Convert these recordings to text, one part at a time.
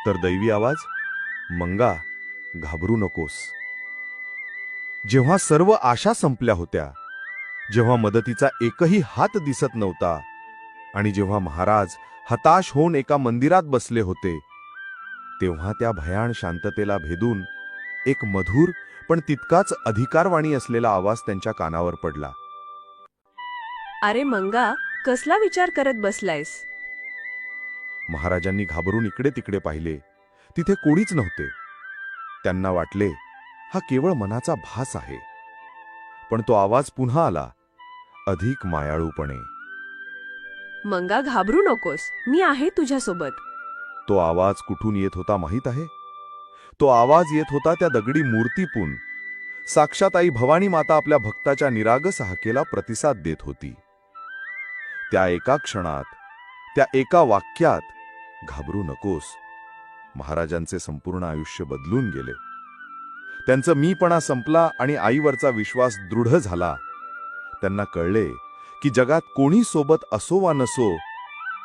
तर दैवी आवाज, मंगा, घाबरू नकोस. जेव्हा सर्व आशा संपल्या होत्या, जेव्हा मदतीचा एकही हात दिसत नव्हता आणि जेव्हा महाराज हताश होऊन एका मंदिरात बसले होते, तेव्हा त्या भयाण शांततेला भेदून एक मधुर पण तितकाच अधिकारवाणी असलेला आवाज त्यांच्या कानावर पडला. अरे मंगा, कसला विचार करत बसलायस? महाराजांनी घाबरून इकडे तिकडे पाहिले. तिथे कोणीच नव्हते. त्यांना वाटले, हा केवळ मनाचा भास आहे. पण तो आवाज पुन्हा आला, अधिक मायाळूपणे. मंगा, घाबरू नकोस, मी आहे तुझ्यासोबत. तो आवाज कुठून येत होता माहीत आहे? तो आवाज येत होता त्या दगडी मूर्तीतून. साक्षात आई भवानी माता आपल्या भक्ताच्या निरागस हाकेला प्रतिसाद देत होती. त्या एका क्षणात, त्या एका वाक्यात, घाबरू नकोस, महाराजांचे संपूर्ण आयुष्य बदलून गेले. त्यांचा मीपणा संपला आणि आईवरचा विश्वास दृढ झाला. त्यांना कळले की जगात कोणी सोबत असो वा नसो,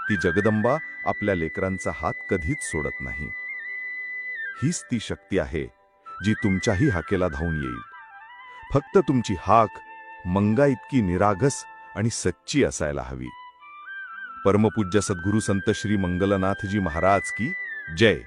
ती जगदंबा आपल्या लेकरांचा हात कधीच सोडत नाही. हीच ती शक्ती आहे जी तुमच्याही हाकेला धावून येईल. फक्त तुमची हाक मंगा इतकी निरागस आणि सच्ची असायला हवी. परमपूज्य सद्गुरु संत श्री मंगलनाथजी महाराज की जय.